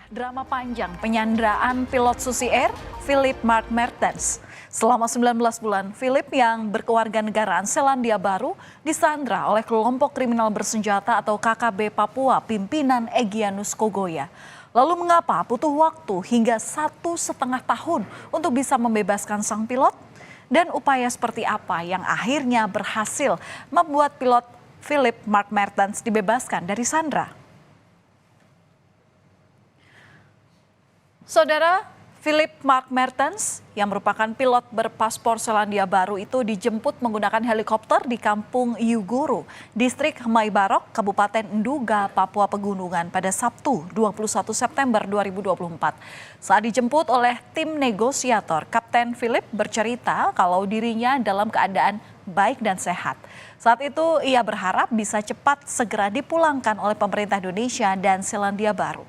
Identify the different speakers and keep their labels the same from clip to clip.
Speaker 1: Drama panjang penyanderaan pilot Susi Air, Philip Mark Mertens. Selama 19 bulan, Philip yang berkewarganegaraan Selandia Baru disandra oleh kelompok kriminal bersenjata atau KKB Papua pimpinan Egyanus Kogoya. Lalu mengapa butuh waktu hingga 1,5 tahun untuk bisa membebaskan sang pilot? Dan upaya seperti apa yang akhirnya berhasil membuat pilot Philip Mark Mertens dibebaskan dari sandra? Saudara, Philip Mark Mertens yang merupakan pilot berpaspor Selandia Baru itu dijemput menggunakan helikopter di Kampung Yuguru, Distrik Hemai Barok, Kabupaten Nduga, Papua Pegunungan pada Sabtu 21 September 2024. Saat dijemput oleh tim negosiator, Kapten Philip bercerita kalau dirinya dalam keadaan baik dan sehat. Saat itu ia berharap bisa cepat segera dipulangkan oleh pemerintah Indonesia dan Selandia Baru.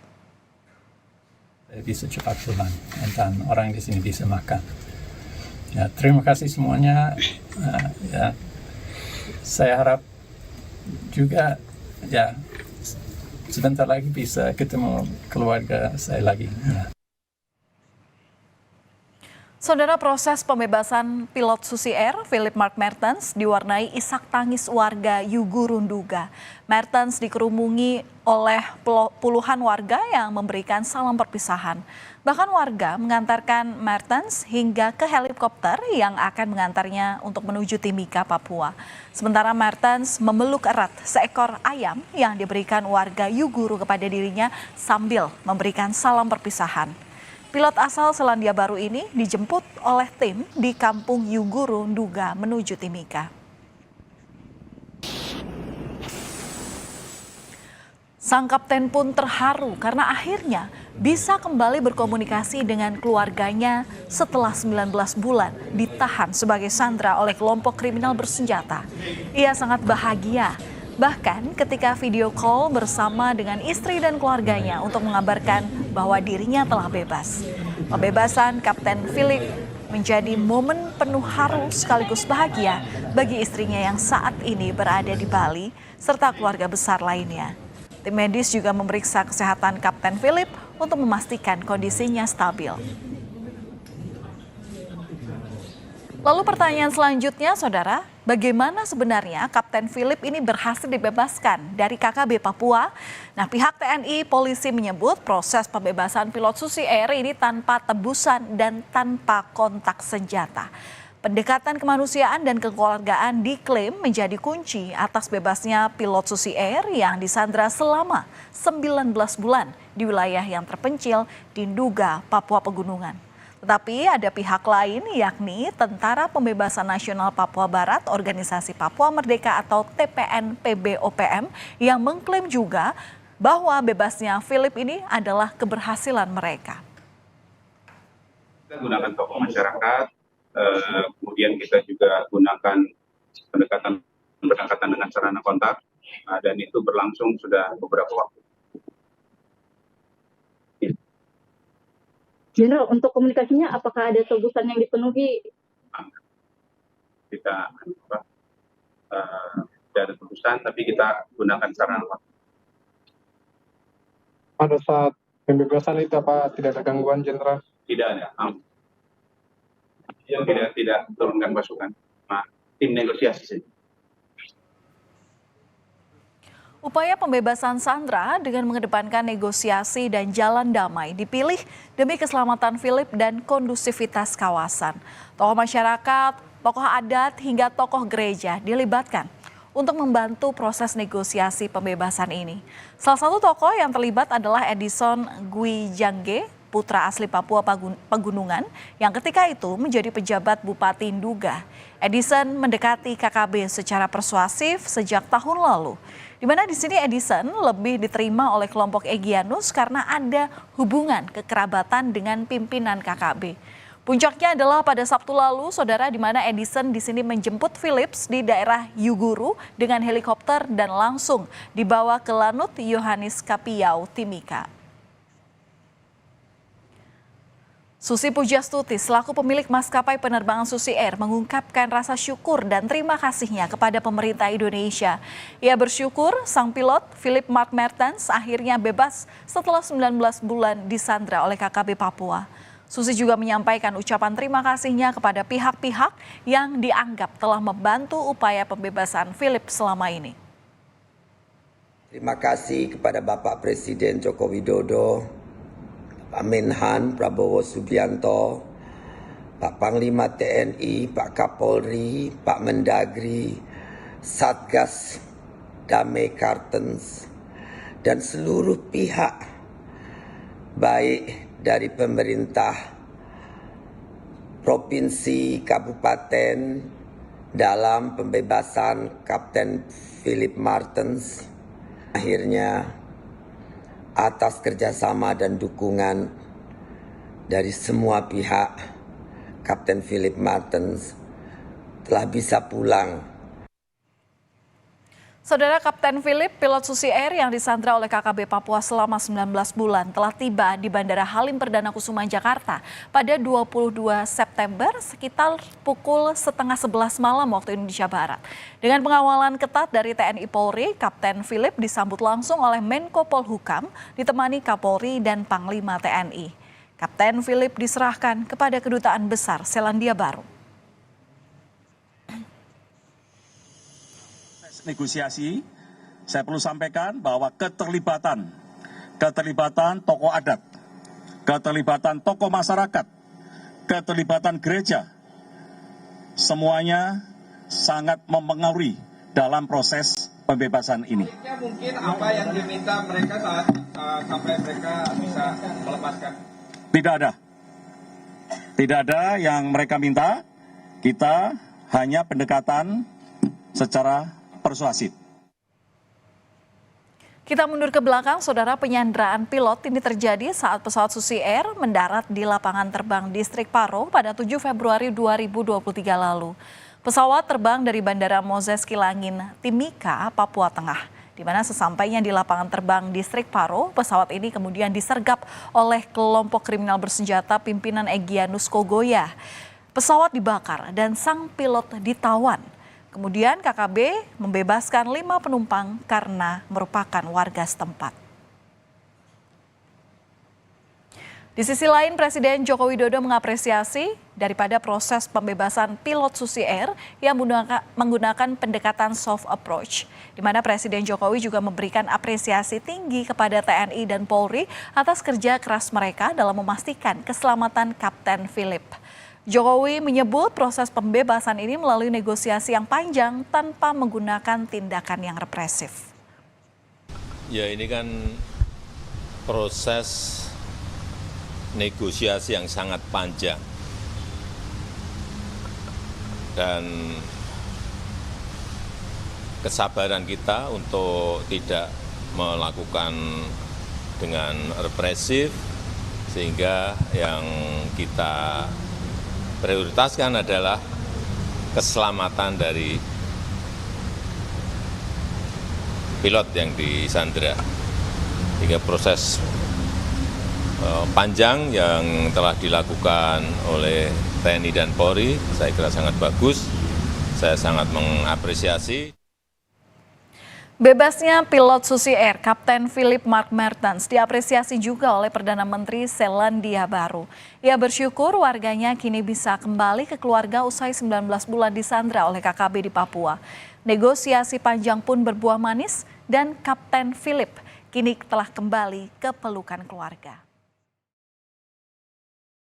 Speaker 2: Bisa cepat pulang dan orang di sini bisa makan. Ya, terima kasih semuanya. Ya, saya harap juga ya sebentar lagi bisa ketemu keluarga saya lagi. Ya.
Speaker 1: Saudara, proses pembebasan pilot Susi Air, Philip Mark Mertens, diwarnai isak tangis warga Yuguru Nduga. Mertens dikerumungi oleh puluhan warga yang memberikan salam perpisahan. Bahkan warga mengantarkan Mertens hingga ke helikopter yang akan mengantarnya untuk menuju Timika, Papua. Sementara Mertens memeluk erat seekor ayam yang diberikan warga Yuguru kepada dirinya sambil memberikan salam perpisahan. Pilot asal Selandia Baru ini dijemput oleh tim di Kampung Yuguru, Nduga menuju Timika. Sang kapten pun terharu karena akhirnya bisa kembali berkomunikasi dengan keluarganya setelah 19 bulan ditahan sebagai sandera oleh kelompok kriminal bersenjata. Ia sangat bahagia. Bahkan ketika video call bersama dengan istri dan keluarganya untuk mengabarkan bahwa dirinya telah bebas. Pembebasan Kapten Philip menjadi momen penuh haru sekaligus bahagia bagi istrinya yang saat ini berada di Bali serta keluarga besar lainnya. Tim medis juga memeriksa kesehatan Kapten Philip untuk memastikan kondisinya stabil. Lalu pertanyaan selanjutnya, saudara, bagaimana sebenarnya Kapten Philip ini berhasil dibebaskan dari KKB Papua? Nah, pihak TNI Polisi menyebut proses pembebasan pilot Susi Air ini tanpa tebusan dan tanpa kontak senjata. Pendekatan kemanusiaan dan kekeluargaan diklaim menjadi kunci atas bebasnya pilot Susi Air yang disandra selama 19 bulan di wilayah yang terpencil di Nduga, Papua Pegunungan. Tetapi ada pihak lain yakni Tentara Pembebasan Nasional Papua Barat, Organisasi Papua Merdeka atau TPN-PB-OPM yang mengklaim juga bahwa bebasnya Philip ini adalah keberhasilan mereka.
Speaker 3: Kita gunakan tokoh masyarakat, kemudian kita juga gunakan pendekatan dengan sarana kontak, dan itu berlangsung sudah beberapa waktu.
Speaker 4: Jenderal, untuk komunikasinya apakah ada tebusan yang dipenuhi?
Speaker 3: Kita tidak ada tebusan, tapi kita gunakan sarana kontak.
Speaker 5: Pada saat pembebasan itu apa tidak ada gangguan, Jenderal?
Speaker 3: Tidak ada. Tidak turunkan pasukan. Tim negosiasi saja.
Speaker 1: Upaya pembebasan sandera dengan mengedepankan negosiasi dan jalan damai dipilih demi keselamatan Philip dan kondusivitas kawasan. Tokoh masyarakat, tokoh adat hingga tokoh gereja dilibatkan untuk membantu proses negosiasi pembebasan ini. Salah satu tokoh yang terlibat adalah Edison Gwijangge, putra asli Papua Pegunungan yang ketika itu menjadi pejabat Bupati Nduga. Edison mendekati KKB secara persuasif sejak tahun lalu. Di mana di sini Edison lebih diterima oleh kelompok Egyanus karena ada hubungan kekerabatan dengan pimpinan KKB. Puncaknya adalah pada Sabtu lalu, saudara, di mana Edison di sini menjemput Philips di daerah Yuguru dengan helikopter dan langsung dibawa ke Lanut Yohanes Kapiau, Timika. Susi Pujastuti selaku pemilik maskapai penerbangan Susi Air mengungkapkan rasa syukur dan terima kasihnya kepada pemerintah Indonesia. Ia bersyukur sang pilot Philip Mark Mertens akhirnya bebas setelah 19 bulan disandra oleh KKB Papua. Susi juga menyampaikan ucapan terima kasihnya kepada pihak-pihak yang dianggap telah membantu upaya pembebasan Philip selama ini.
Speaker 6: Terima kasih kepada Bapak Presiden Joko Widodo, Pak Menhan Prabowo Subianto, Pak Panglima TNI, Pak Kapolri, Pak Mendagri, Satgas Damai Kartens, dan seluruh pihak baik dari pemerintah provinsi, kabupaten dalam pembebasan Kapten Philip Martens. Akhirnya atas kerjasama dan dukungan dari semua pihak, Kapten Philip Martens telah bisa pulang.
Speaker 1: Saudara, Kapten Philip, pilot Susi Air yang disandra oleh KKB Papua selama 19 bulan telah tiba di Bandara Halim Perdana Kusuma, Jakarta pada 22 September sekitar pukul 10:30 malam waktu Indonesia Barat. Dengan pengawalan ketat dari TNI Polri, Kapten Philip disambut langsung oleh Menko Polhukam ditemani Kapolri dan Panglima TNI. Kapten Philip diserahkan kepada Kedutaan Besar Selandia Baru.
Speaker 7: Negosiasi, saya perlu sampaikan bahwa keterlibatan tokoh adat, keterlibatan tokoh masyarakat, keterlibatan gereja, semuanya sangat mempengaruhi dalam proses pembebasan ini.
Speaker 8: Mungkin apa yang diminta mereka saat sampai mereka bisa melepaskan?
Speaker 7: Tidak ada yang mereka minta, kita hanya pendekatan secara persuasif.
Speaker 1: Kita mundur ke belakang, saudara. Penyanderaan pilot ini terjadi saat pesawat Susi Air mendarat di lapangan terbang Distrik Paro pada 7 Februari 2023 lalu. Pesawat terbang dari Bandara Moses Kilangin, Timika, Papua Tengah. Di mana sesampainya di lapangan terbang Distrik Paro, pesawat ini kemudian disergap oleh kelompok kriminal bersenjata pimpinan Egyanus Kogoya. Pesawat dibakar dan sang pilot ditawan. Kemudian KKB membebaskan 5 penumpang karena merupakan warga setempat. Di sisi lain, Presiden Joko Widodo mengapresiasi daripada proses pembebasan pilot Susi Air yang menggunakan pendekatan soft approach, di mana Presiden Jokowi juga memberikan apresiasi tinggi kepada TNI dan Polri atas kerja keras mereka dalam memastikan keselamatan Kapten Philip. Jokowi menyebut proses pembebasan ini melalui negosiasi yang panjang tanpa menggunakan tindakan yang represif.
Speaker 9: Ya, ini kan proses negosiasi yang sangat panjang dan kesabaran kita untuk tidak melakukan dengan represif, sehingga yang kita prioritaskan adalah keselamatan dari pilot yang disandra. Hingga proses panjang yang telah dilakukan oleh TNI dan Polri, saya kira sangat bagus. Saya sangat mengapresiasi.
Speaker 1: Bebasnya pilot Susi Air, Kapten Philip Mark Mertens, diapresiasi juga oleh Perdana Menteri Selandia Baru. Ia bersyukur warganya kini bisa kembali ke keluarga usai 19 bulan disandra oleh KKB di Papua. Negosiasi panjang pun berbuah manis dan Kapten Philip kini telah kembali ke pelukan keluarga.